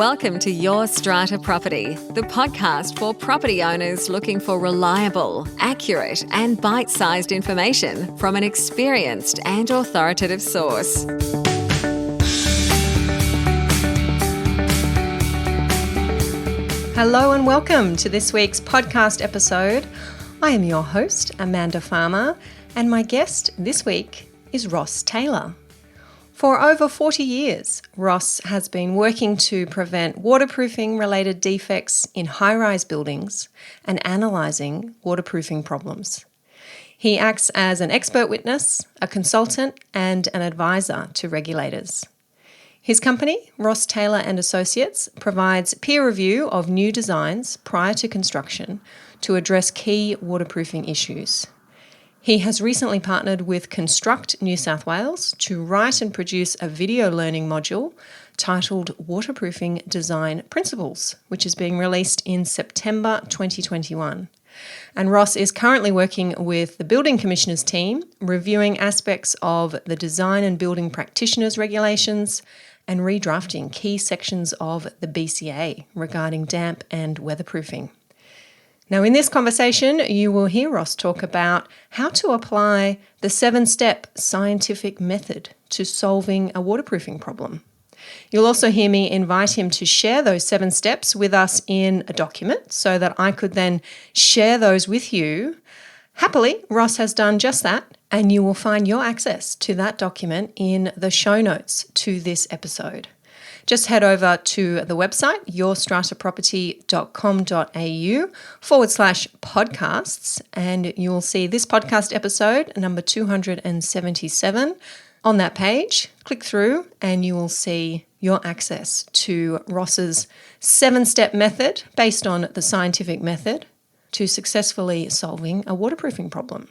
Welcome to Your Strata Property, the podcast for property owners looking for reliable, accurate, and bite-sized information from an experienced and authoritative source. Hello and welcome to this week's podcast episode. I am your host, Amanda Farmer, and my guest this week is Ross Taylor. For over 40 years, Ross has been working to prevent waterproofing-related defects in high-rise buildings and analysing waterproofing problems. He acts as an expert witness, a consultant, and an advisor to regulators. His company, Ross Taylor and Associates, provides peer review of new designs prior to construction to address key waterproofing issues. He has recently partnered with Construct New South Wales to write and produce a video learning module titled Waterproofing Design Principles, which is being released in September 2021. And Ross is currently working with the Building Commissioner's team, reviewing aspects of the Design and Building Practitioners regulations and redrafting key sections of the BCA regarding damp and weatherproofing. Now, in this conversation, you will hear Ross talk about how to apply the 7-step scientific method to solving a waterproofing problem. You'll also hear me invite him to share those 7 steps with us in a document so that I could then share those with you. Happily, Ross has done just that, and you will find your access to that document in the show notes to this episode. Just head over to the website, yourstrataproperty.com.au/podcasts, and you'll see this podcast episode, number 277. On that page, click through and you will see your access to Ross's 7-step method based on the scientific method to successfully solving a waterproofing problem.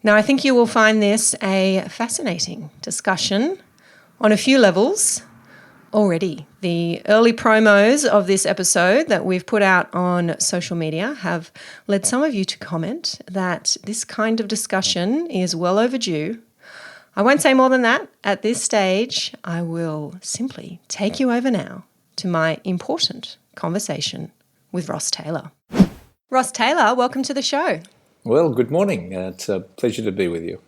Now, I think you will find this a fascinating discussion on a few levels. Already, the early promos of this episode that we've put out on social media have led some of you to comment that this kind of discussion is well overdue. I won't say more than that. At this stage, I will simply take you over now to my important conversation with Ross Taylor. Ross Taylor, welcome to the show. Well, good morning. It's a pleasure to be with you.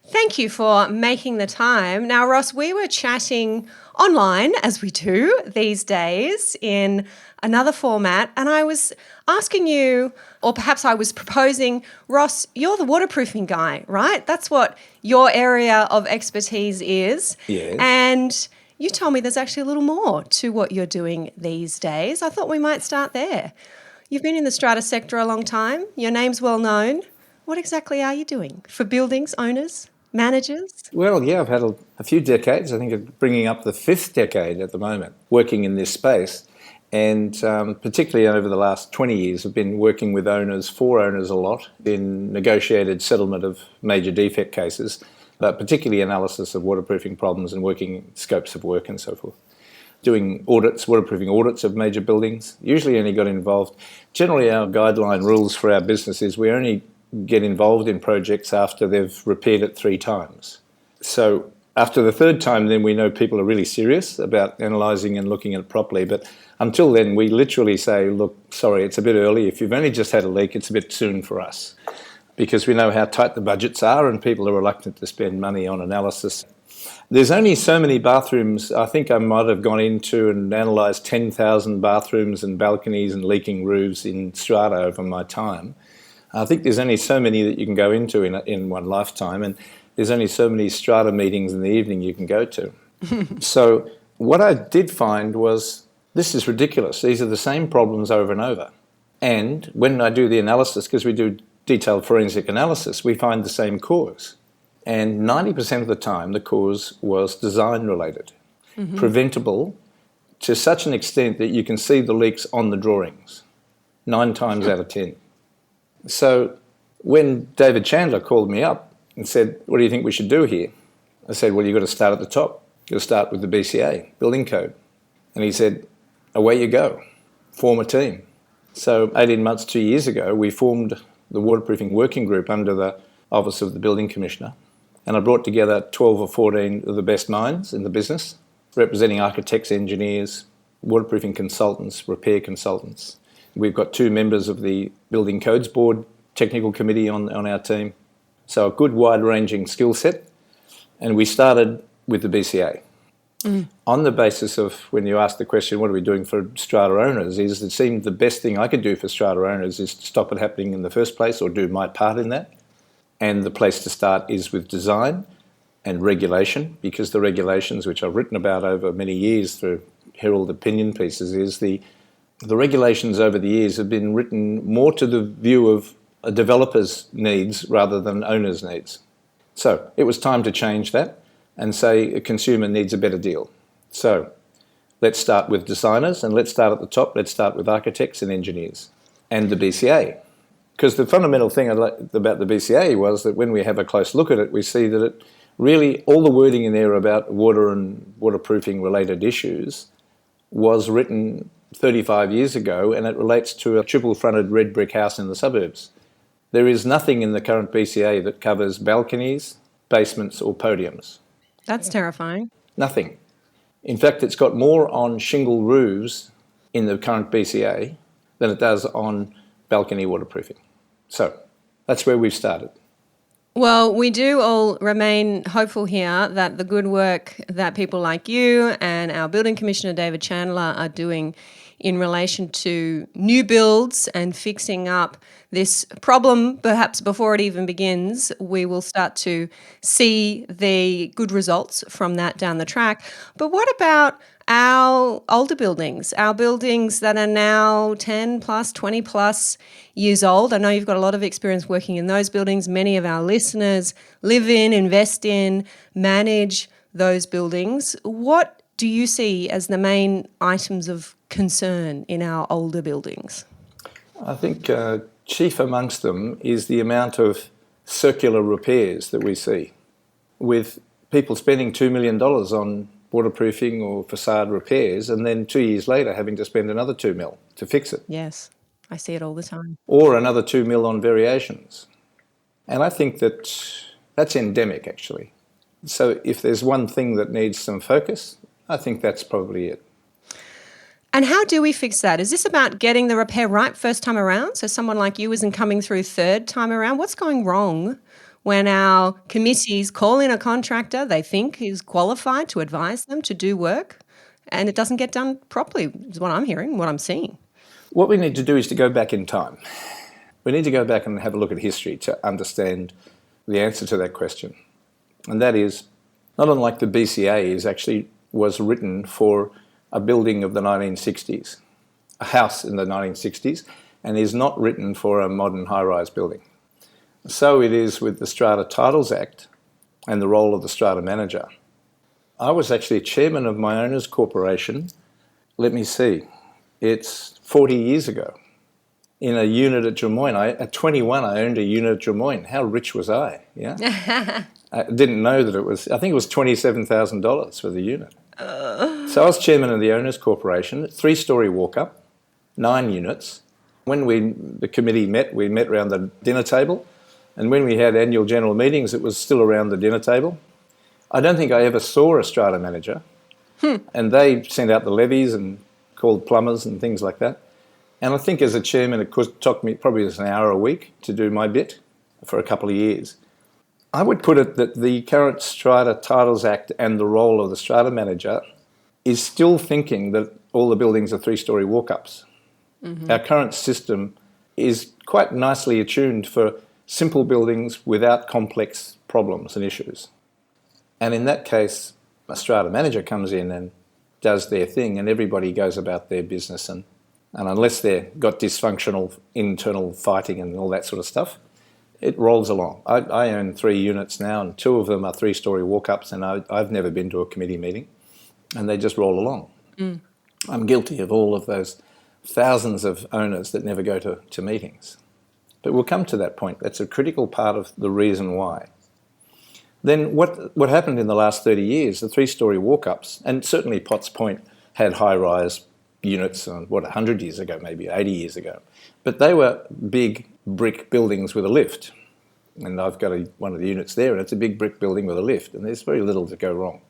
Thank you for making the time. Now, Ross, we were chatting online, as we do these days, in another format, and I was asking you, or perhaps I was proposing, Ross, you're the waterproofing guy, right? That's what your area of expertise is. Yes. And you told me there's actually a little more to what you're doing these days. I thought we might start there. You've been in the strata sector a long time. Your name's well known. What exactly are you doing for buildings owners? Managers? Well, yeah, I've had a few decades. I think I'm bringing up the 5th decade at the moment, working in this space. And particularly over the last 20 years, I've been working with owners, for owners a lot, in negotiated settlement of major defect cases, but particularly analysis of waterproofing problems and working scopes of work and so forth. Doing audits, waterproofing audits of major buildings. Usually only got involved. Generally, our guideline rules for our business is we only get involved in projects after they've repaired it 3 times. So after the 3rd time, then we know people are really serious about analysing and looking at it properly. But until then, we literally say, look, sorry, it's a bit early. If you've only just had a leak, it's a bit soon for us. Because we know how tight the budgets are and people are reluctant to spend money on analysis. There's only so many bathrooms. I think I might have gone into and analysed 10,000 bathrooms and balconies and leaking roofs in Strata over my time. I think there's only so many that you can go into in one lifetime, and there's only so many strata meetings in the evening you can go to. So what I did find was, this is ridiculous. These are the same problems over and over. And when I do the analysis, because we do detailed forensic analysis, we find the same cause. And 90% of the time, the cause was design-related, preventable to such an extent that you can see the leaks on the drawings, 9 times out of 10. So when David Chandler called me up and said, what do you think we should do here? I said, well, you've got to start at the top. You've got to start with the BCA, building code. And he said, away you go, form a team. So 18 months, 2 years ago, we formed the waterproofing working group under the Office of the Building Commissioner. And I brought together 12 or 14 of the best minds in the business, representing architects, engineers, waterproofing consultants, repair consultants. We've got 2 members of the Building Codes Board technical committee on our team. So a good wide-ranging skill set. And we started with the BCA. On the basis of, when you ask the question, what are we doing for strata owners, is it seemed the best thing I could do for strata owners is to stop it happening in the first place, or do my part in that. And the place to start is with design and regulation, because the regulations, which I've written about over many years through Herald opinion pieces, is the regulations over the years have been written more to the view of a developer's needs rather than owner's needs. So it was time to change that and say a consumer needs a better deal. So let's start with designers, and let's start at the top. Let's start with architects and engineers and the BCA. Because the fundamental thing I liked about the BCA was that when we have a close look at it, we see that it really, all the wording in there about water and waterproofing related issues was written 35 years ago, and it relates to a triple-fronted red brick house in the suburbs. There is nothing in the current BCA that covers balconies, basements or podiums. That's terrifying. Nothing. In fact, it's got more on shingle roofs in the current BCA than it does on balcony waterproofing. So that's where we've started. Well, we do all remain hopeful here that the good work that people like you and our Building Commissioner David Chandler are doing in relation to new builds and fixing up this problem, perhaps before it even begins, we will start to see the good results from that down the track. But what about our older buildings, our buildings that are now 10 plus, 20 plus years old? I know you've got a lot of experience working in those buildings. Many of our listeners live in, invest in, manage those buildings. What do you see as the main items of concern in our older buildings? I think chief amongst them is the amount of circular repairs that we see, with people spending $2 million on waterproofing or facade repairs, and then 2 years later having to spend another $2 million to fix it. Yes, I see it all the time. Or another $2 million on variations. And I think that's endemic, actually. So if there's one thing that needs some focus, I think that's probably it. And how do we fix that? Is this about getting the repair right first time around, so someone like you isn't coming through third time around? What's going wrong when our committees call in a contractor they think is qualified to advise them to do work, and it doesn't get done properly, is what I'm hearing, what I'm seeing? What we need to do is to go back in time. We need to go back and have a look at history to understand the answer to that question. And that is, not unlike the BCA was written for a building of the 1960s, a house in the 1960s, and is not written for a modern high-rise building. So it is with the Strata Titles Act and the role of the strata manager. I was actually chairman of my owners' corporation, let me see, it's 40 years ago, in a unit at Drummoyne. At 21, I owned a unit at Drummoyne. How rich was I? Yeah, I didn't know that I think it was $27,000 for the unit. So I was chairman of the owners' corporation, 3-story walk-up, 9 units. When the committee met, we met around the dinner table, and when we had annual general meetings, it was still around the dinner table. I don't think I ever saw a strata manager, and they sent out the levies and called plumbers and things like that. And I think as a chairman, it took me probably an hour a week to do my bit for a couple of years. I would put it that the current Strata Titles Act and the role of the strata manager is still thinking that all the buildings are 3-story walk-ups. Mm-hmm. Our current system is quite nicely attuned for simple buildings without complex problems and issues. And in that case, a strata manager comes in and does their thing, and everybody goes about their business. And unless they've got dysfunctional internal fighting and all that sort of stuff, it rolls along. I own 3 units now, and 2 of them are 3-story walk-ups, and I've never been to a committee meeting, and they just roll along. Mm. I'm guilty of all of those thousands of owners that never go to meetings. But we'll come to that point. That's a critical part of the reason why. Then what happened in the last 30 years, the 3-story walk-ups, and certainly Potts Point had high-rise units, 100 years ago, maybe 80 years ago. But they were big brick buildings with a lift. And I've got one of the units there, and it's a big brick building with a lift, and there's very little to go wrong.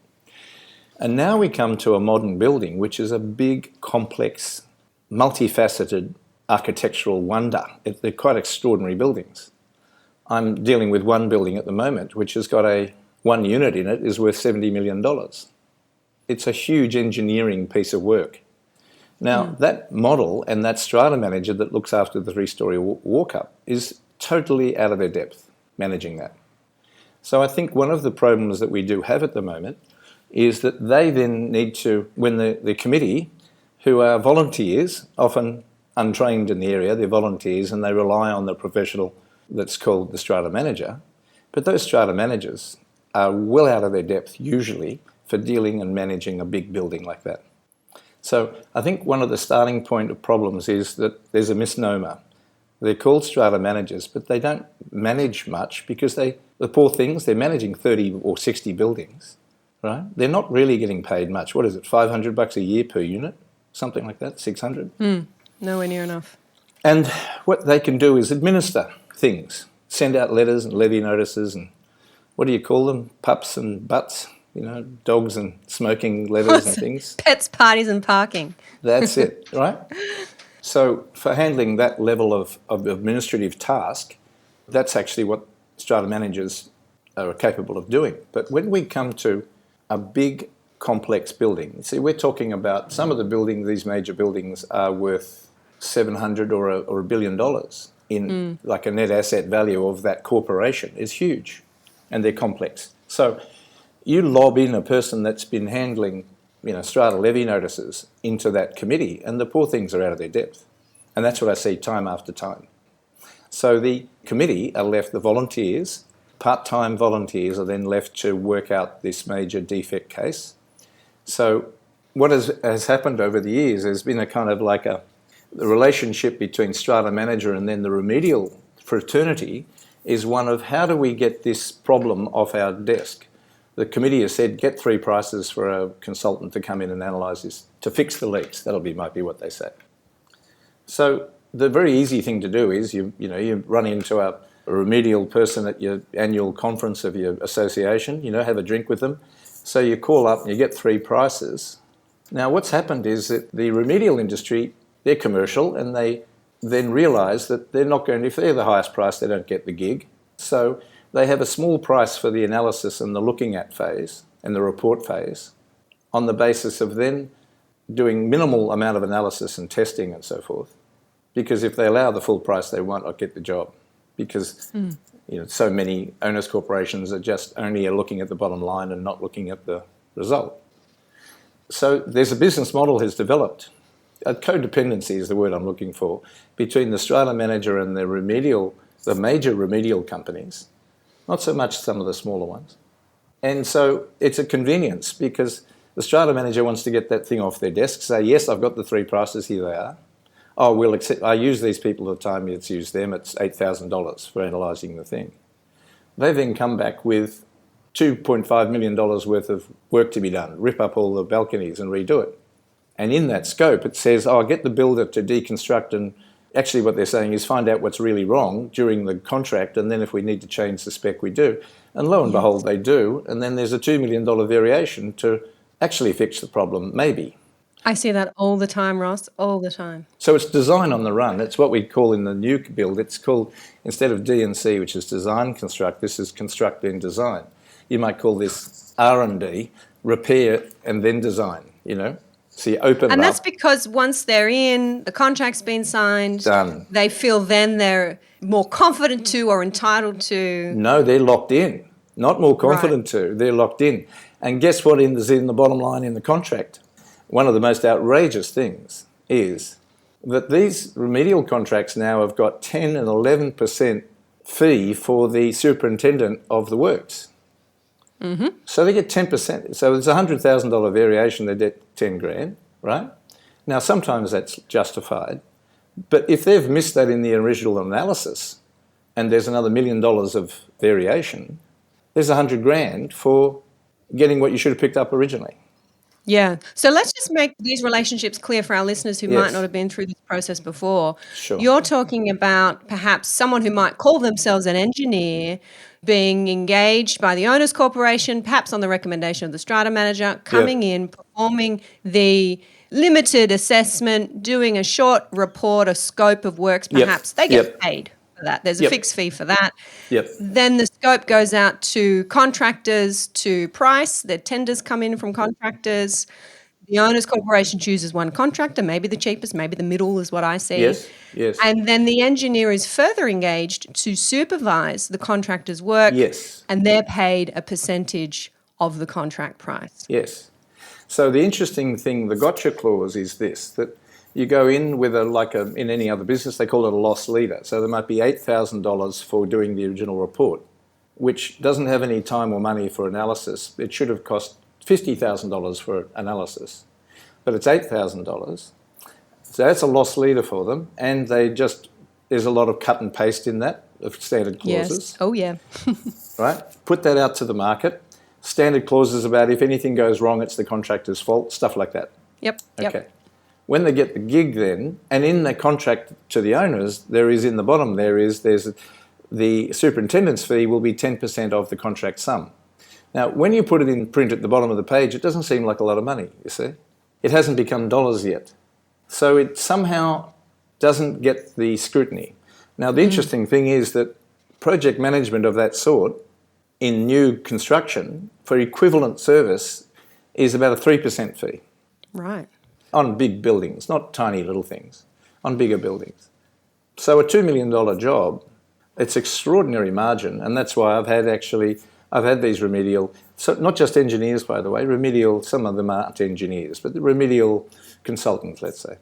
And now we come to a modern building, which is a big, complex, multifaceted architectural wonder. They're quite extraordinary buildings. I'm dealing with one building at the moment, which has got one unit in it is worth $70 million. It's a huge engineering piece of work. Now, that model and that strata manager that looks after the three-storey walk-up is totally out of their depth managing that. So I think one of the problems that we do have at the moment is that they then need to, when the committee, who are volunteers, often untrained in the area, they're volunteers and they rely on the professional that's called the strata manager, but those strata managers are well out of their depth usually for dealing and managing a big building like that. So I think one of the starting point of problems is that there's a misnomer. They're called strata managers, but they don't manage much because the poor things, they're managing 30 or 60 buildings, right? They're not really getting paid much. What is it, $500 a year per unit? Something like that, 600? Nowhere near enough. And what they can do is administer things, send out letters and levy notices and what do you call them? Pups and butts, dogs and smoking letters and things. Pets, parties and parking. That's it, right? So for handling that level of administrative task, that's actually what strata managers are capable of doing. But when we come to a big, complex building, see, we're talking about some of the buildings, these major buildings are worth $700 or $1 billion in like a net asset value of that corporation is huge and they're complex. So you lob in a person that's been handling strata levy notices into that committee and the poor things are out of their depth. And that's what I see time after time. So the committee are left, the volunteers, part-time volunteers are then left to work out this major defect case. So what has happened over the years has been a kind of like the relationship between strata manager and then the remedial fraternity is one of how do we get this problem off our desk? The committee has said get 3 prices for a consultant to come in and analyse this, to fix the leaks. Might be what they say. So the very easy thing to do is you run into a remedial person at your annual conference of your association, have a drink with them. So you call up and you get 3 prices. Now what's happened is that the remedial industry, they're commercial and they then realise that they're not going to, if they're the highest price, they don't get the gig. So they have a small price for the analysis and the looking at phase and the report phase on the basis of then doing minimal amount of analysis and testing and so forth. Because if they allow the full price, they won't get the job. Because so many owners' corporations are just only looking at the bottom line and not looking at the result. So there's a business model has developed. A codependency is the word I'm looking for, between the strata manager and the major remedial companies, not so much some of the smaller ones. And so it's a convenience because the strata manager wants to get that thing off their desk, say, yes, I've got the 3 prices, here they are. Oh, we'll accept, I use these people at the time it's used them, it's $8,000 for analysing the thing. They then come back with $2.5 million worth of work to be done, rip up all the balconies and redo it. And in that scope, it says, get the builder to deconstruct and actually what they're saying is find out what's really wrong during the contract and then if we need to change the spec, we do. And lo and behold, they do. And then there's a $2 million variation to actually fix the problem, maybe. I see that all the time, Ross, all the time. So it's design on the run. It's what we call in the new build, it's called, instead of D&C, which is design construct, this is construct then design. You might call this R&D, repair and then design, So you open it up. And that's because once they're in, the contract's been signed, done. They feel then they're more confident to or entitled to. No, they're locked in. Not more confident to, they're locked in. And guess what is in the bottom line in the contract? One of the most outrageous things is that these remedial contracts now have got 10 and 11% fee for the superintendent of the works. Mm-hmm. So they get 10%. So there's a $100,000 variation, they get 10 grand, right? Now, sometimes that's justified. But if they've missed that in the original analysis and there's another $1 million of variation, there's 100 grand for getting what you should have picked up originally. Yeah. So let's just just make these relationships clear for our listeners who Yes. might not have been through this process before. Sure. You're talking about perhaps someone who might call themselves an engineer being engaged by the owners corporation, perhaps on the recommendation of the strata manager, coming in, performing the limited assessment, doing a short report, a scope of works, perhaps. They get paid for that. There's a fixed fee for that. Yep. Then the scope goes out to contractors to price. The tenders come in from contractors. The owners corporation chooses one contractor, maybe the cheapest, maybe the middle is what I see. Yes. And then the engineer is further engaged to supervise the contractor's work. Yes. And they're paid a percentage of the contract price. Yes. So the interesting thing, the gotcha clause is this, that you go in with in any other business, they call it a loss leader. So there might be $8,000 for doing the original report, which doesn't have any time or money for analysis. It should have cost $50,000 for analysis, but it's $8,000. So that's a loss leader for them, and there's a lot of cut and paste in that of standard clauses. Yes. Oh, yeah. Right? Put that out to the market. Standard clauses about if anything goes wrong, it's the contractor's fault, stuff like that. Yep. Okay. When they get the gig then, and in the contract to the owners, there's the superintendent's fee will be 10% of the contract sum. Now, when you put it in print at the bottom of the page, it doesn't seem like a lot of money, you see. It hasn't become dollars yet. So it somehow doesn't get the scrutiny. Now, the interesting thing is that project management of that sort in new construction for equivalent service is about a 3% fee. Right. On big buildings, not tiny little things, on bigger buildings. So a $2 million job, it's extraordinary margin, and that's why I've had these remedial, so not just engineers, by the way, remedial, some of them aren't engineers, but the remedial consultants, let's say.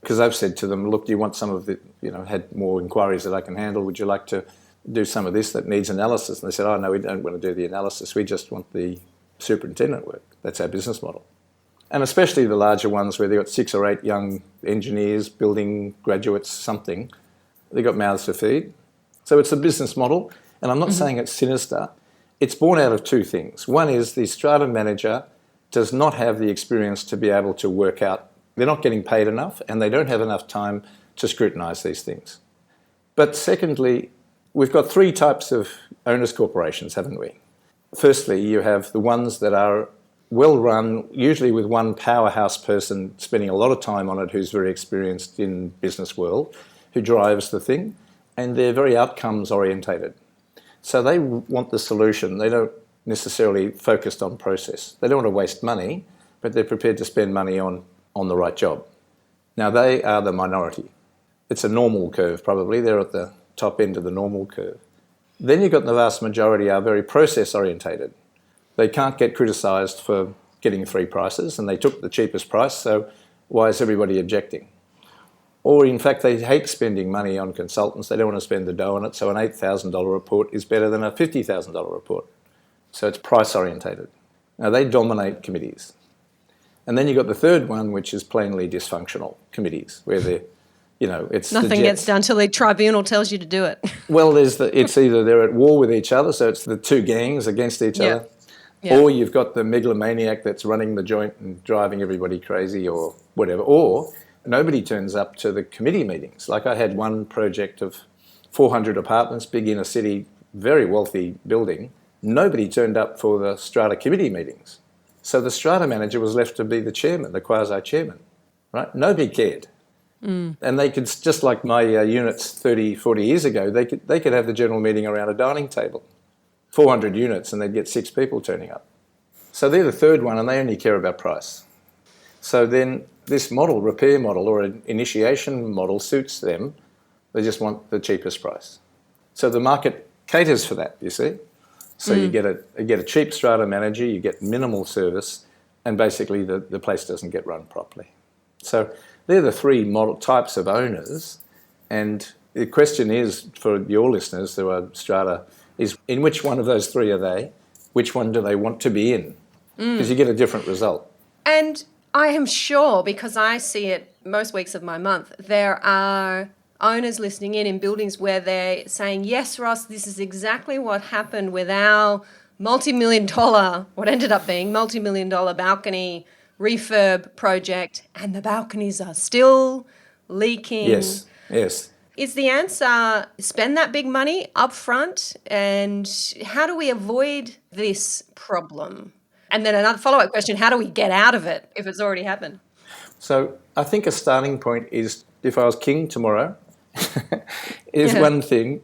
Because I've said to them, look, do you want some of the, had more inquiries that I can handle, would you like to do some of this that needs analysis? And they said, oh, no, we don't want to do the analysis, we just want the superintendent work. That's our business model. And especially the larger ones where they've got 6 or 8 young engineers, building graduates, something, they've got mouths to feed. So it's a business model, and I'm not saying it's sinister. It's born out of 2 things. One is the strata manager does not have the experience to be able to work out. They're not getting paid enough, and they don't have enough time to scrutinise these things. But secondly, we've got 3 types of owners corporations, haven't we? Firstly, you have the ones that are well run, usually with one powerhouse person spending a lot of time on it who's very experienced in business world, who drives the thing, and they're very outcomes orientated. So they want the solution. They don't necessarily focus on process. They don't want to waste money, but they're prepared to spend money on the right job. Now, they are the minority. It's a normal curve, probably. They're at the top end of the normal curve. Then you've got the vast majority are very process orientated. They can't get criticised for getting 3 prices, and they took the cheapest price, so why is everybody objecting? Or in fact, they hate spending money on consultants. They don't want to spend the dough on it, so an $8,000 report is better than a $50,000 report. So it's price orientated. Now, they dominate committees. And then you've got the third one, which is plainly dysfunctional committees, where it's nothing gets done till the tribunal tells you to do it. Well, it's either they're at war with each other, so it's the 2 gangs against each other, or you've got the megalomaniac that's running the joint and driving everybody crazy or whatever, or nobody turns up to the committee meetings. Like I had one project of 400 apartments, big inner city, very wealthy building. Nobody turned up for the strata committee meetings. So the strata manager was left to be the chairman, the quasi-chairman, right? Nobody cared. And they could, just like my units 30, 40 years ago, they could have the general meeting around a dining table. 400 units, and they'd get 6 people turning up. So they're the third one, and they only care about price. So then this model, repair model or an initiation model, suits them. They just want the cheapest price. So the market caters for that, you see. So you get a cheap strata manager, you get minimal service, and basically the place doesn't get run properly. So they're the 3 types of owners, and the question is, for your listeners who are strata, is in which one of those 3 are they? Which one do they want to be in? Because you get a different result. And I am sure, because I see it most weeks of my month, there are owners listening in buildings where they're saying, yes, Ross, this is exactly what happened with our multi-million dollar balcony refurb project and the balconies are still leaking. Yes, yes. Is the answer spend that big money up front? And how do we avoid this problem? And then another follow-up question, how do we get out of it if it's already happened? So I think a starting point is, if I was king tomorrow, is one thing,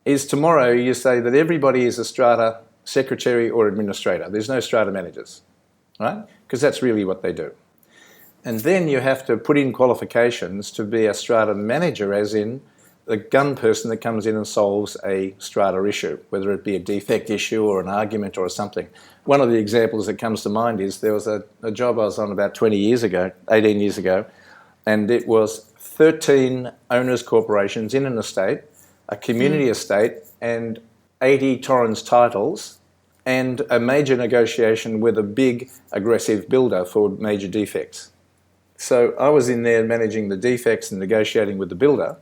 is tomorrow you say that everybody is a strata secretary or administrator. There's no strata managers, right? Because that's really what they do. And then you have to put in qualifications to be a strata manager, as in the gun person that comes in and solves a strata issue, whether it be a defect issue or an argument or something. One of the examples that comes to mind is there was a job I was on about 18 years ago, and it was 13 owners' corporations in an estate, a community estate, and 80 Torrens titles, and a major negotiation with a big aggressive builder for major defects. So I was in there managing the defects and negotiating with the builder.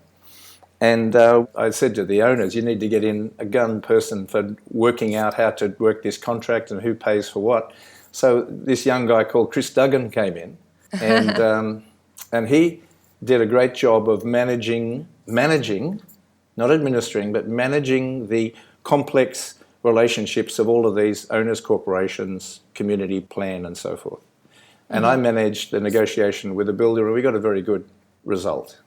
And I said to the owners, you need to get in a gun person for working out how to work this contract and who pays for what. So this young guy called Chris Duggan came in, and he did a great job of managing, not administering, but managing the complex relationships of all of these owners' corporations, community plan and so forth. And I managed the negotiation with the builder, and we got a very good result.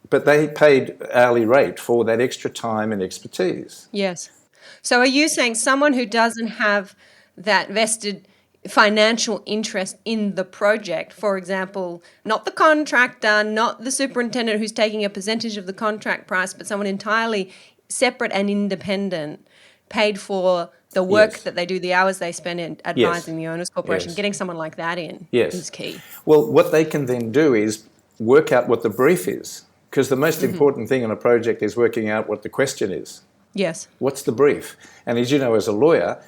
But they paid hourly rate for that extra time and expertise. Yes. So are you saying someone who doesn't have that vested financial interest in the project, for example, not the contractor, not the superintendent who's taking a percentage of the contract price, but someone entirely separate and independent, paid for the work that they do, the hours they spend in advising the owners corporation, getting someone like that in is key. Well, what they can then do is work out what the brief is, because the most important thing in a project is working out what the question is. Yes. What's the brief? And as you know, as a lawyer,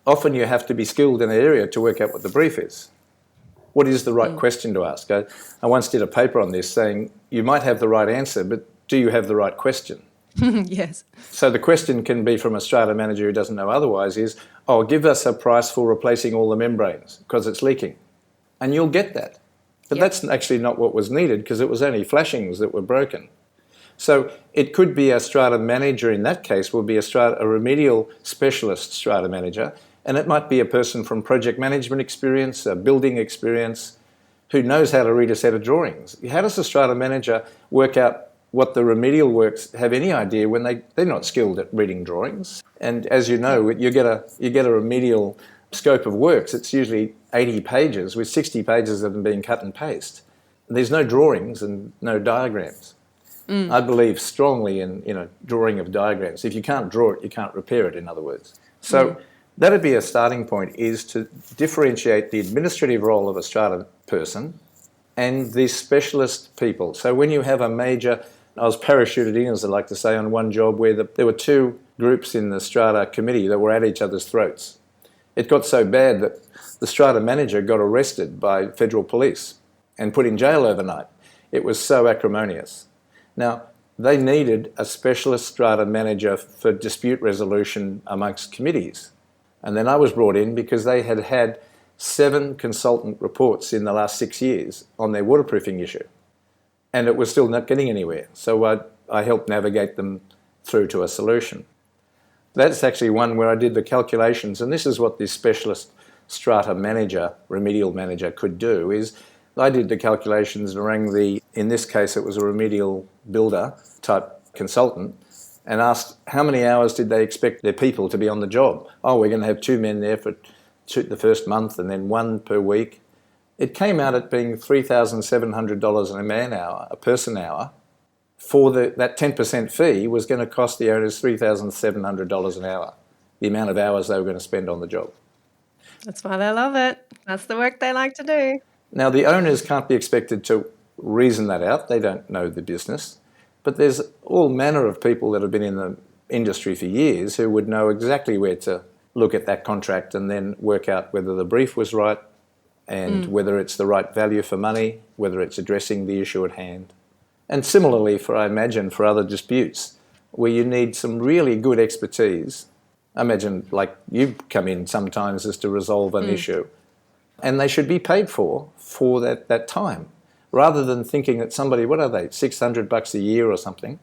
often you have to be skilled in an area to work out what the brief is. What is the right question to ask? I once did a paper on this saying you might have the right answer, but do you have the right question? Yes. So the question can be from a strata manager who doesn't know otherwise is, give us a price for replacing all the membranes because it's leaking. And you'll get that. But that's actually not what was needed, because it was only flashings that were broken. So it could be a strata manager in that case will be a remedial specialist strata manager, and it might be a person from project management experience, a building experience, who knows how to read a set of drawings. How does a strata manager work out what the remedial works, have any idea when they're not skilled at reading drawings? And as you know, you get a remedial scope of works, it's usually 80 pages with 60 pages of them being cut and paste. There's no drawings and no diagrams. I believe strongly in drawing of diagrams. If you can't draw it, you can't repair it, in other words. So that'd be a starting point, is to differentiate the administrative role of a strata person and the specialist people. So when you have a major, I was parachuted in, as I like to say, on one job where there were two groups in the strata committee that were at each other's throats. It got so bad that the strata manager got arrested by federal police and put in jail overnight. It was so acrimonious. Now, they needed a specialist strata manager for dispute resolution amongst committees. And then I was brought in because they had had 7 consultant reports in the last 6 years on their waterproofing issue. And it was still not getting anywhere. So I helped navigate them through to a solution. That's actually one where I did the calculations, and this is what this specialist strata manager, remedial manager, could do, is I did the calculations and rang in this case it was a remedial builder type consultant, and asked how many hours did they expect their people to be on the job. We're going to have 2 men there for the first month and then 1 per week. It came out at being $3,700 a person hour. For that 10% fee was going to cost the owners $3,700 an hour, the amount of hours they were going to spend on the job. That's why they love it. That's the work they like to do. Now, the owners can't be expected to reason that out. They don't know the business. But there's all manner of people that have been in the industry for years who would know exactly where to look at that contract and then work out whether the brief was right and whether it's the right value for money, whether it's addressing the issue at hand. And similarly, I imagine, for other disputes, where you need some really good expertise. I imagine, like, you come in sometimes as to resolve an issue. And they should be paid for that time, rather than thinking that somebody, what are they, $600 a year or something,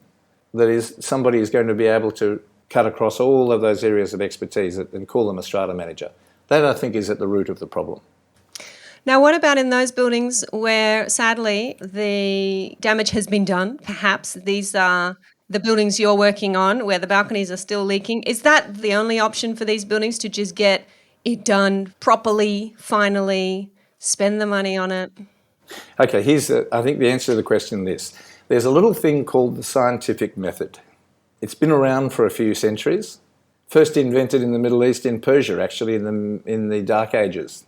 that is somebody is going to be able to cut across all of those areas of expertise and call them a strata manager. That, I think, is at the root of the problem. Now, what about in those buildings where, sadly, the damage has been done? Perhaps these are the buildings you're working on where the balconies are still leaking. Is that the only option for these buildings, to just get it done properly, finally, spend the money on it? Okay, I think the answer to the question is this. There's a little thing called the scientific method. It's been around for a few centuries. First invented in the Middle East, in Persia, actually, in the Dark Ages.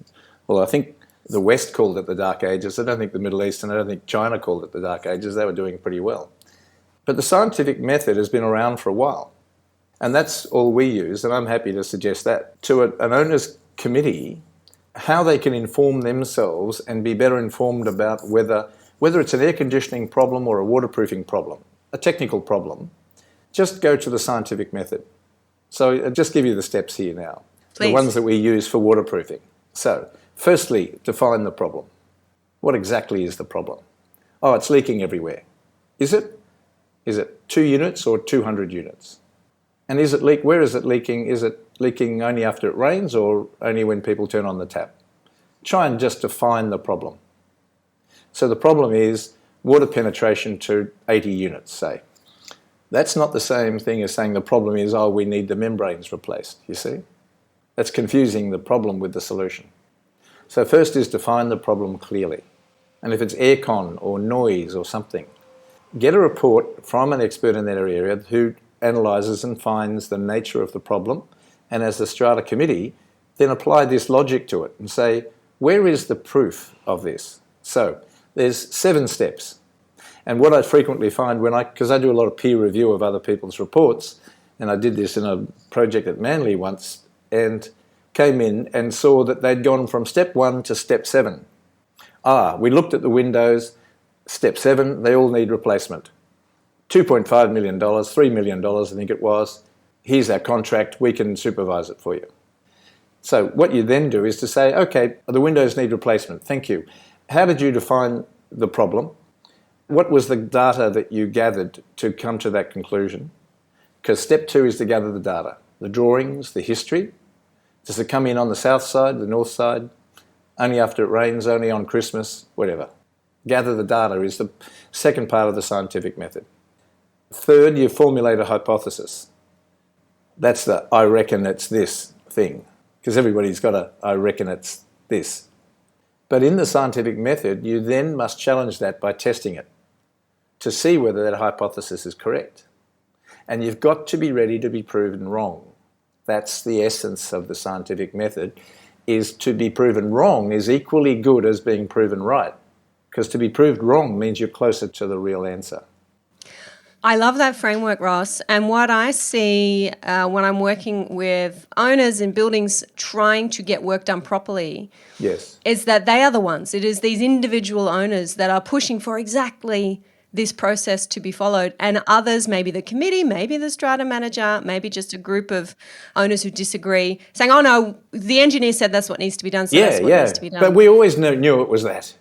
Well, I think the West called it the Dark Ages. I don't think the Middle East, and I don't think China called it the Dark Ages. They were doing pretty well. But the scientific method has been around for a while. And that's all we use, and I'm happy to suggest that to an owner's committee, how they can inform themselves and be better informed about whether it's an air conditioning problem or a waterproofing problem, a technical problem. Just go to the scientific method. So I'll just give you the steps here now. Please. The ones that we use for waterproofing. So, firstly, define the problem. What exactly is the problem? Oh, it's leaking everywhere. Is it? Is it 2 units or 200 units? And where is it leaking? Is it leaking only after it rains or only when people turn on the tap? Try and just define the problem. So the problem is water penetration to 80 units, say. That's not the same thing as saying the problem is, we need the membranes replaced, you see? That's confusing the problem with the solution. So first is define the problem clearly. And if it's aircon or noise or something, get a report from an expert in that area who analyses and finds the nature of the problem, and as the Strata committee, then apply this logic to it and say, where is the proof of this? So there's 7 steps. And what I frequently find because I do a lot of peer review of other people's reports, and I did this in a project at Manly once, and came in and saw that they'd gone from step 1 to step 7. We looked at the windows, step 7, they all need replacement. $2.5 million, $3 million, I think it was. Here's our contract, we can supervise it for you. So what you then do is to say, okay, the windows need replacement, thank you. How did you define the problem? What was the data that you gathered to come to that conclusion? Because step 2 is to gather the data, the drawings, the history. Does it come in on the south side, the north side, only after it rains, only on Christmas, whatever? Gather the data is the second part of the scientific method. Third, you formulate a hypothesis. That's the I reckon it's this thing, because everybody's got a I reckon it's this. But in the scientific method, you then must challenge that by testing it to see whether that hypothesis is correct. And you've got to be ready to be proven wrong. That's the essence of the scientific method, is to be proven wrong is equally good as being proven right, because to be proved wrong means you're closer to the real answer. I love that framework, Ross. And what I see when I'm working with owners in buildings trying to get work done properly, yes, is that they are the ones. It is these individual owners that are pushing for exactly this process to be followed, and others, maybe the committee, maybe the strata manager, maybe just a group of owners who disagree, saying, oh no, the engineer said that's what needs to be done, so that's what needs to be done. But we always knew it was that.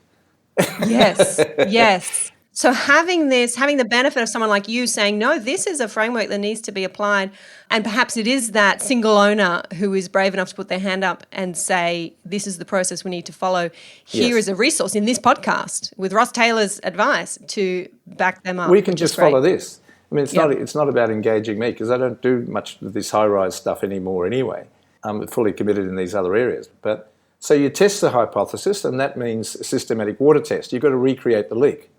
Yes, yes. So having the benefit of someone like you saying, no, this is a framework that needs to be applied, and perhaps it is that single owner who is brave enough to put their hand up and say, this is the process we need to follow. Here is a resource in this podcast with Ross Taylor's advice to back them up. We can just follow this. I mean, it's not about engaging me, because I don't do much of this high-rise stuff anymore anyway. I'm fully committed in these other areas. But so you test the hypothesis, and that means a systematic water test. You've got to recreate the leak.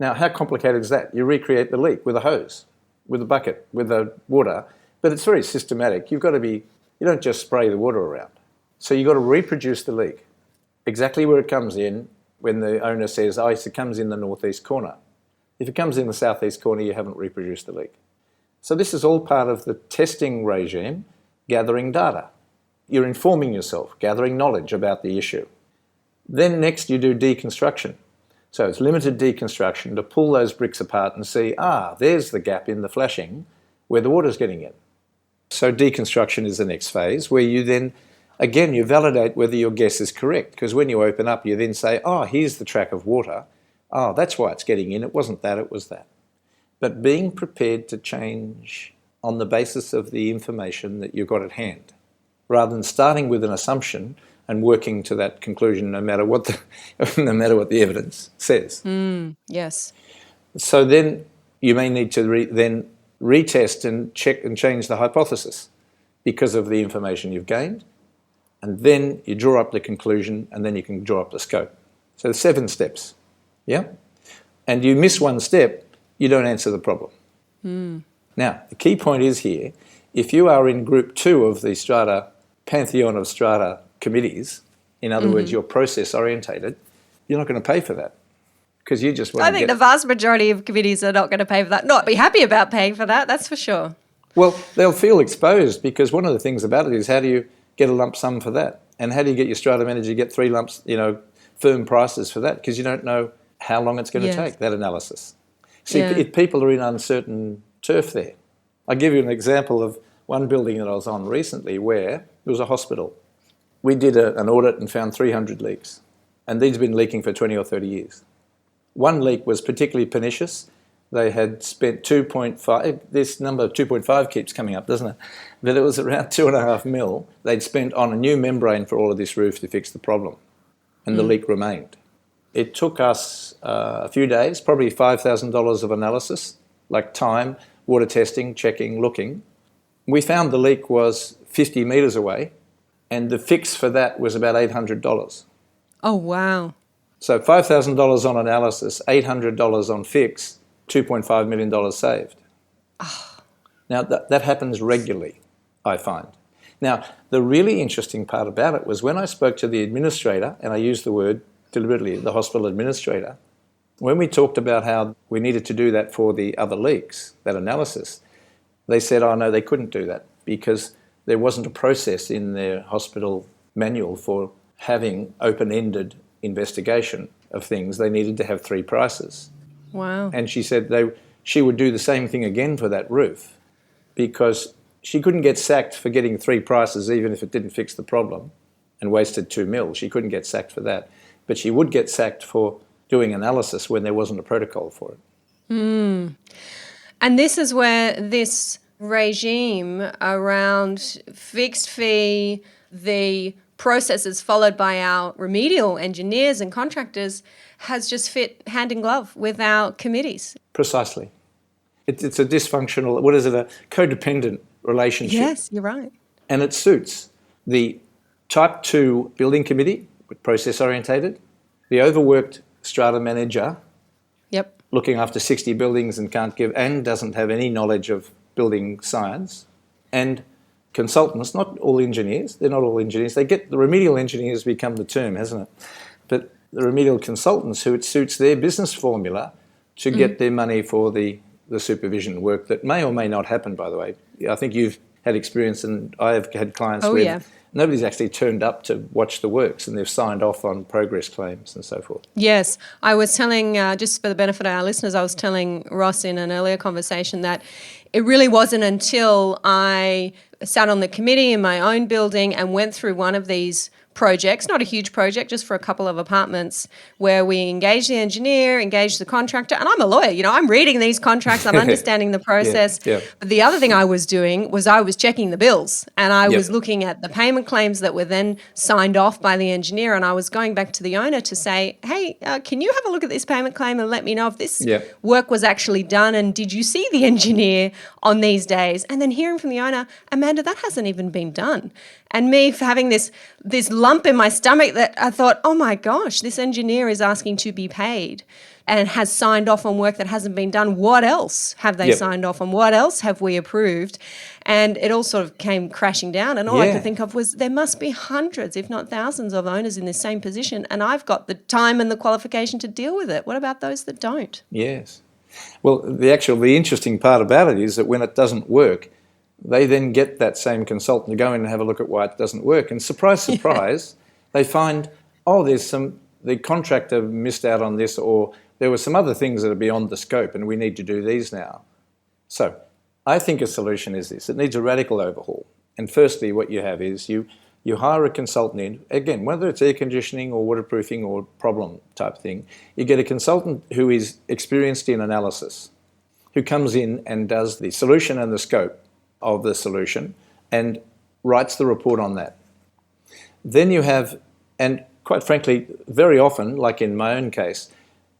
Now, how complicated is that? You recreate the leak with a hose, with a bucket, with the water, but it's very systematic. You don't just spray the water around. So you've got to reproduce the leak, exactly where it comes in when the owner says, it comes in the northeast corner. If it comes in the southeast corner, you haven't reproduced the leak. So this is all part of the testing regime, gathering data. You're informing yourself, gathering knowledge about the issue. Then next you do deconstruction. So it's limited deconstruction to pull those bricks apart and see, there's the gap in the flashing where the water's getting in. So deconstruction is the next phase, where you then again, you validate whether your guess is correct, because when you open up, you then say, oh, here's the track of water. Oh, that's why it's getting in. It wasn't that, it was that. But being prepared to change on the basis of the information that you've got at hand, rather than starting with an assumption and working to that conclusion no matter what the evidence says. Yes. So then you may need to then retest and check and change the hypothesis because of the information you've gained, and then you draw up the conclusion, and then you can draw up the scope. So 7 steps, yeah? And you miss one step, you don't answer the problem. Now, the key point is here, if you are in group 2 of the Strata, pantheon of Strata committees, in other words, you're process orientated, you're not going to pay for that. Because you just want I think the vast majority of committees are not going to pay for that. Not be happy about paying for that, that's for sure. Well, they'll feel exposed, because one of the things about it is, how do you get a lump sum for that? And how do you get your Strata manager to get 3 lumps, firm prices for that? Because you don't know how long it's going to take, that analysis. See, if people are in uncertain turf there. I'll give you an example of one building that I was on recently where it was a hospital. We did an audit and found 300 leaks, and these have been leaking for 20 or 30 years. One leak was particularly pernicious. They had spent 2.5, this number of 2.5 keeps coming up, doesn't it? But it was around 2.5 mil they'd spent on a new membrane for all of this roof to fix the problem, and the leak remained. It took us a few days, probably $5,000 of analysis, like time, water testing, checking, looking. We found the leak was 50 metres away, and the fix for that was about $800. Oh, wow. So $5,000 on analysis, $800 on fix, $2.5 million saved. Now, that happens regularly, I find. Now, the really interesting part about it was when I spoke to the administrator, and I used the word deliberately, the hospital administrator, when we talked about how we needed to do that for the other leaks, that analysis, they said, oh no, they couldn't do that because there wasn't a process in their hospital manual for having open-ended investigation of things. They needed to have 3 prices. Wow. And she said she would do the same thing again for that roof, because she couldn't get sacked for getting 3 prices even if it didn't fix the problem and wasted 2 mil. She couldn't get sacked for that. But she would get sacked for doing analysis when there wasn't a protocol for it. And this is where this regime around fixed fee, the processes followed by our remedial engineers and contractors has just fit hand in glove with our committees. Precisely. It's a dysfunctional, a codependent relationship. Yes, you're right. And it suits the type 2 building committee, process orientated, the overworked strata manager, looking after 60 buildings and doesn't have any knowledge of building science, and consultants, not all engineers, they're not all engineers, the remedial engineers become the term, hasn't it? But the remedial consultants who it suits their business formula to get their money for the supervision work that may or may not happen, by the way. I think you've had experience, and I have had clients where nobody's actually turned up to watch the works and they've signed off on progress claims and so forth. Yes. I was telling, just for the benefit of our listeners, I was telling Ross in an earlier conversation that it really wasn't until I sat on the committee in my own building and went through one of these projects, not a huge project, just for a couple of apartments, where we engaged the engineer, engaged the contractor, and I'm a lawyer, I'm reading these contracts, I'm understanding the process. But the other thing I was doing was I was checking the bills, and I was looking at the payment claims that were then signed off by the engineer, and I was going back to the owner to say, hey, can you have a look at this payment claim and let me know if this work was actually done, and did you see the engineer on these days? And then hearing from the owner, Amanda, that hasn't even been done. And me having this lump in my stomach that I thought, oh my gosh, this engineer is asking to be paid and has signed off on work that hasn't been done. What else have they signed off on? What else have we approved? And it all sort of came crashing down. And all I could think of was there must be hundreds, if not thousands, of owners in this same position. And I've got the time and the qualification to deal with it. What about those that don't? Yes. Well, the interesting part about it is that when it doesn't work, they then get that same consultant to go in and have a look at why it doesn't work. And surprise, surprise, they find, the contractor missed out on this, or there were some other things that are beyond the scope and we need to do these now. So I think a solution is this. It needs a radical overhaul. And firstly, what you have is you You hire a consultant in, again, whether it's air conditioning or waterproofing or problem type thing, you get a consultant who is experienced in analysis, who comes in and does the solution and the scope of the solution and writes the report on that. Then you have, and quite frankly, very often, like in my own case,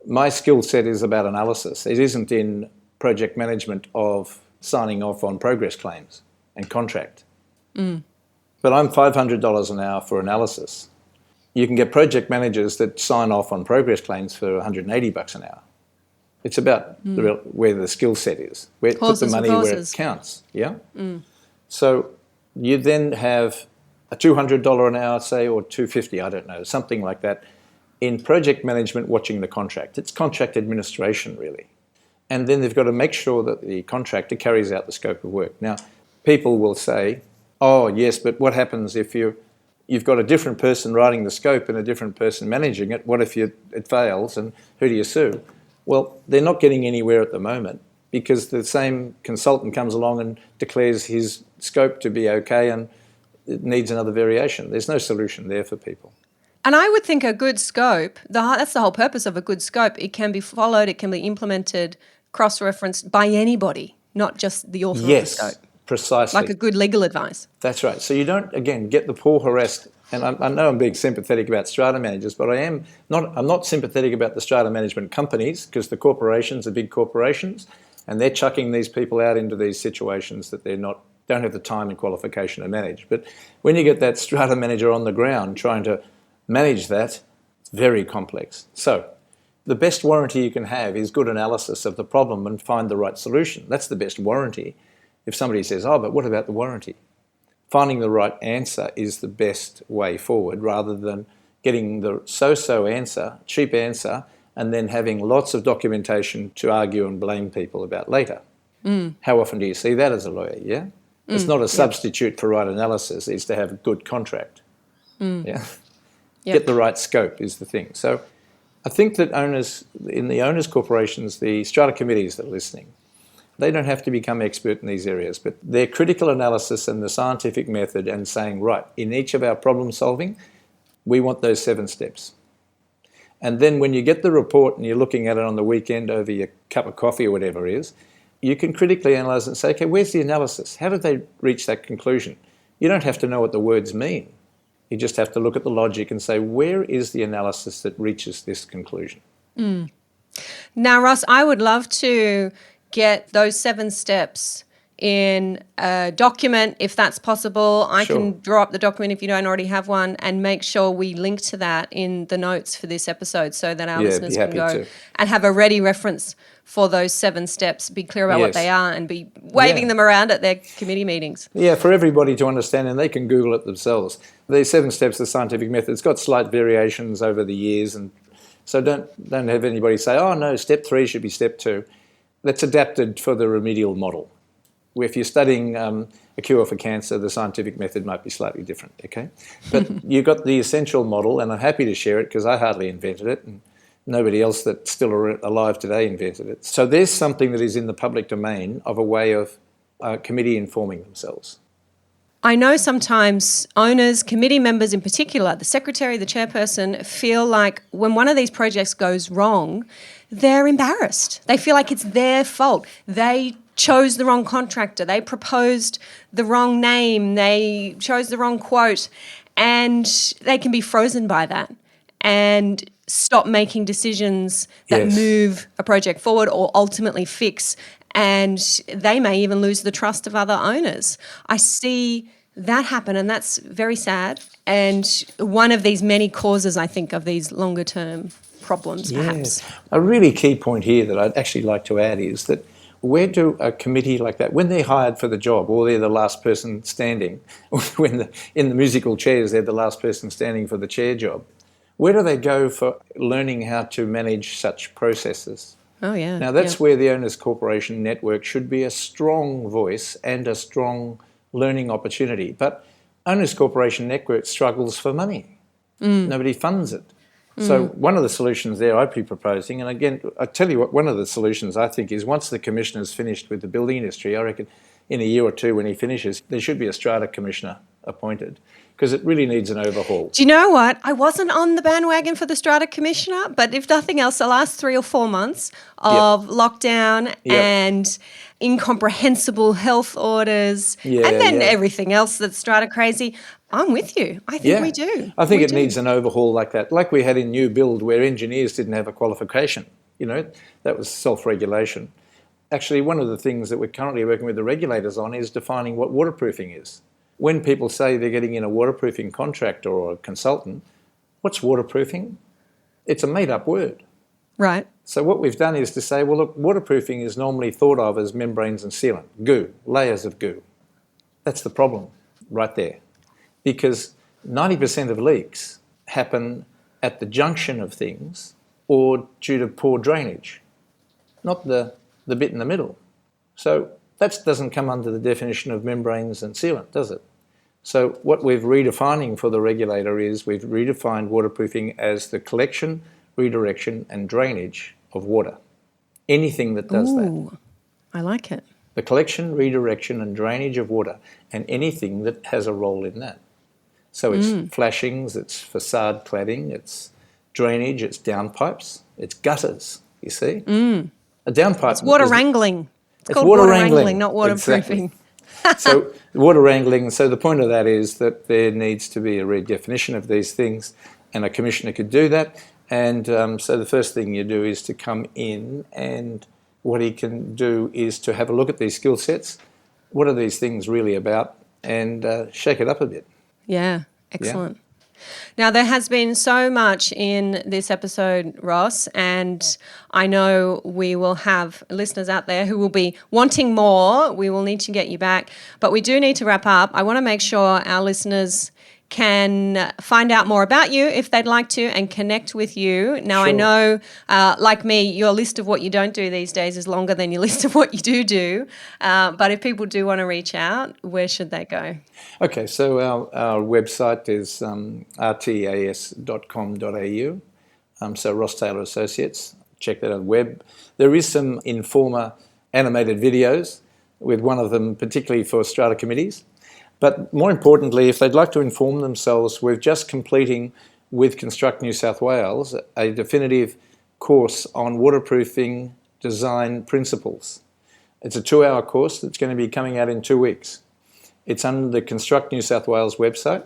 my skill set is about analysis. It isn't in project management of signing off on progress claims and contract. But I'm $500 an hour for analysis. You can get project managers that sign off on progress claims for $180 an hour. It's about where the skill set is, where put the money where it counts. Yeah. So you then have a $200 an hour, say, or $250, I don't know, something like that, in project management watching the contract. It's contract administration, really. And then they've got to make sure that the contractor carries out the scope of work. Now, people will say, oh, yes, but what happens if you've got a different person writing the scope and a different person managing it? What if it fails, and who do you sue? Well, they're not getting anywhere at the moment because the same consultant comes along and declares his scope to be okay and it needs another variation. There's no solution there for people. And I would think a good scope, that's the whole purpose of a good scope. It can be followed, it can be implemented, cross-referenced by anybody, not just the author of the scope. Yes, precisely. Like a good legal advice. That's right. So you don't, again, get the poor harassed. And I know I'm being sympathetic about strata managers, but I'm not sympathetic about the strata management companies because the corporations are big corporations and they're chucking these people out into these situations that don't have the time and qualification to manage. But when you get that strata manager on the ground trying to manage that, it's very complex. So the best warranty you can have is good analysis of the problem and find the right solution. That's the best warranty. If somebody says, oh, but what about the warranty? Finding the right answer is the best way forward rather than getting the so-so answer, cheap answer, and then having lots of documentation to argue and blame people about later. How often do you see that as a lawyer, yeah? It's not a substitute for right analysis, it's to have a good contract. Yeah. Get the right scope is the thing. So I think that owners, in the owners' corporations, the strata committees that are listening, they don't have to become expert in these areas, but their critical analysis and the scientific method and saying, right, in each of our problem solving, we want those 7 steps. And then when you get the report and you're looking at it on the weekend over your cup of coffee or whatever it is, you can critically analyse and say, okay, where's the analysis? How did they reach that conclusion? You don't have to know what the words mean. You just have to look at the logic and say, where is the analysis that reaches this conclusion? Now, Ross, I would love to get those 7 steps in a document if that's possible. I can draw up the document if you don't already have one and make sure we link to that in the notes for this episode so that our listeners can go and have a ready reference for those 7 steps, be clear about what they are and be waving them around at their committee meetings. Yeah, for everybody to understand, and they can Google it themselves. The 7 steps, the scientific method, it's got slight variations over the years, and so don't have anybody say, oh no, step 3 should be step 2. That's adapted for the remedial model. If you're studying a cure for cancer, the scientific method might be slightly different, okay? But you've got the essential model, and I'm happy to share it because I hardly invented it, and nobody else that's still alive today invented it. So there's something that is in the public domain of a way of a committee informing themselves. I know sometimes owners, committee members in particular, the secretary, the chairperson, feel like when one of these projects goes wrong, they're embarrassed. They feel like it's their fault. They chose the wrong contractor. They proposed the wrong name. They chose the wrong quote. And they can be frozen by that and stop making decisions that move a project forward or ultimately fix. And they may even lose the trust of other owners. I see that happen, and that's very sad. And one of these many causes, I think, of these longer term problems, perhaps. A really key point here that I'd actually like to add is that where do a committee like that, when they're hired for the job or they're the last person standing, when in the musical chairs they're the last person standing for the chair job, where do they go for learning how to manage such processes? Oh, yeah. Now, that's where the Owners Corporation Network should be a strong voice and a strong learning opportunity. But Owners Corporation Network struggles for money. Nobody funds it. So one of the solutions there I'd be proposing, and again, I tell you what, one of the solutions I think is once the commissioner's finished with the building industry, I reckon in a year or two when he finishes, there should be a strata commissioner appointed. because it really needs an overhaul. Do you know what? I wasn't on the bandwagon for the Strata Commissioner, but if nothing else, the last 3 or 4 months of lockdown and incomprehensible health orders and then everything else that's Strata crazy, I'm with you. I think we do. I think it needs an overhaul like that, like we had in New Build where engineers didn't have a qualification. You know, that was self-regulation. Actually, one of the things that we're currently working with the regulators on is defining what waterproofing is. When people say they're getting in a waterproofing contractor or a consultant, what's waterproofing? It's a made-up word. Right. So what we've done is to say, well, look, waterproofing is normally thought of as membranes and sealant, goo, layers of goo. That's the problem right there. Because 90% of leaks happen at the junction of things or due to poor drainage, not the bit in the middle. So that doesn't come under the definition of membranes and sealant, does it? So what we're redefining for the regulator is we've redefined waterproofing as the collection, redirection and drainage of water. Anything that does that. I like it. The collection, redirection and drainage of water, and anything that has a role in that. So it's flashings, it's facade cladding, it's drainage, it's downpipes, it's gutters, you see. A downpipe. It's water wrangling. It's called water wrangling, not waterproofing. Exactly. So water wrangling, so the point of that is that there needs to be a redefinition of these things, and a commissioner could do that. And so the first thing you do is to come in, and what he can do is to have a look at these skill sets. What are these things really about? And shake it up a bit. Yeah, excellent. Yeah. Now, there has been so much in this episode, Ross, and I know we will have listeners out there who will be wanting more. We will need to get you back, but we do need to wrap up. I want to make sure our listeners can find out more about you if they'd like to and connect with you. Now, I know, like me, your list of what you don't do these days is longer than your list of what you do. But if people do want to reach out, where should they go? Okay, so our website is rtas.com.au. So Ross Taylor Associates, check that out. Web. There is some Informa animated videos, with one of them particularly for strata committees. But more importantly, if they'd like to inform themselves, we're just completing with Construct New South Wales a definitive course on waterproofing design principles. It's a 2-hour course that's going to be coming out in 2 weeks. It's under the Construct New South Wales website.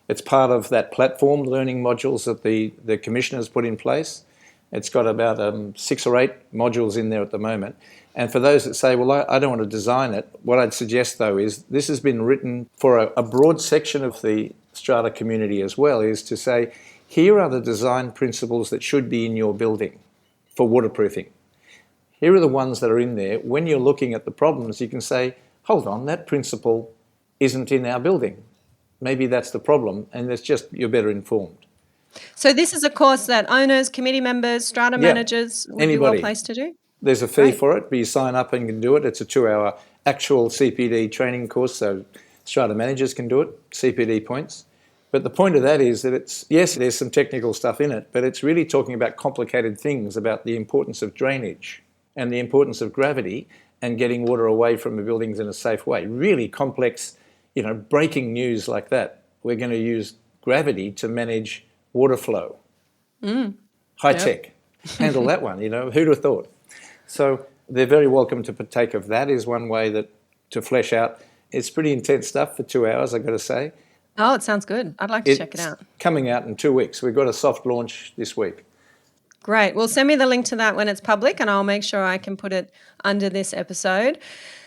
It's part of that platform learning modules that the Commissioner's put in place. It's got about 6 or 8 modules in there at the moment. And for those that say, well, I don't want to design it, what I'd suggest, though, is this has been written for a broad section of the strata community as well, is to say, here are the design principles that should be in your building for waterproofing. Here are the ones that are in there. When you're looking at the problems, you can say, hold on, that principle isn't in our building. Maybe that's the problem, and it's just you're better informed. So this is a course that owners, committee members, strata managers would be well placed to do? There's a fee for it, but you sign up and can do it. It's a 2-hour actual CPD training course, so strata managers can do it, CPD points. But the point of that is that it's, yes, there's some technical stuff in it, but it's really talking about complicated things, about the importance of drainage and the importance of gravity and getting water away from the buildings in a safe way. Really complex, breaking news like that. We're going to use gravity to manage water flow. High tech. Handle that one, who'd have thought? So they're very welcome to partake of that, is one way that to flesh out. It's pretty intense stuff for 2 hours, I've got to say. Oh, it sounds good. I'd like to check it out. It's coming out in 2 weeks. We've got a soft launch this week. Great. Well, send me the link to that when it's public, and I'll make sure I can put it under this episode.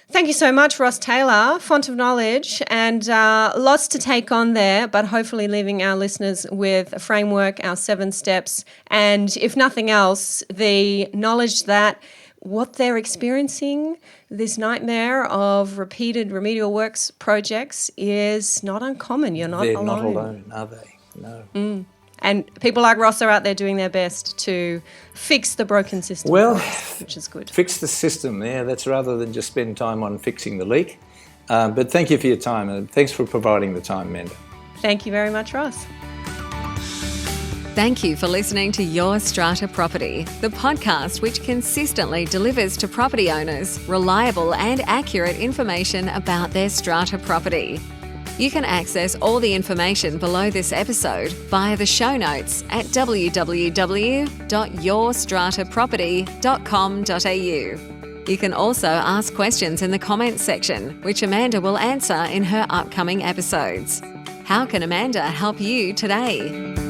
Thank you so much, Ross Taylor, font of knowledge, and lots to take on there, but hopefully leaving our listeners with a framework, our 7 steps, and if nothing else, the knowledge that what they're experiencing, this nightmare of repeated remedial works projects, is not uncommon. You're not alone. They're not alone, are they? No. And people like Ross are out there doing their best to fix the broken system, which is good. Fix the system, that's rather than just spend time on fixing the leak. But thank you for your time, and thanks for providing the time, Amanda. Thank you very much, Ross. Thank you for listening to Your Strata Property, the podcast which consistently delivers to property owners reliable and accurate information about their strata property. You can access all the information below this episode via the show notes at www.yourstrataproperty.com.au. You can also ask questions in the comments section, which Amanda will answer in her upcoming episodes. How can Amanda help you today?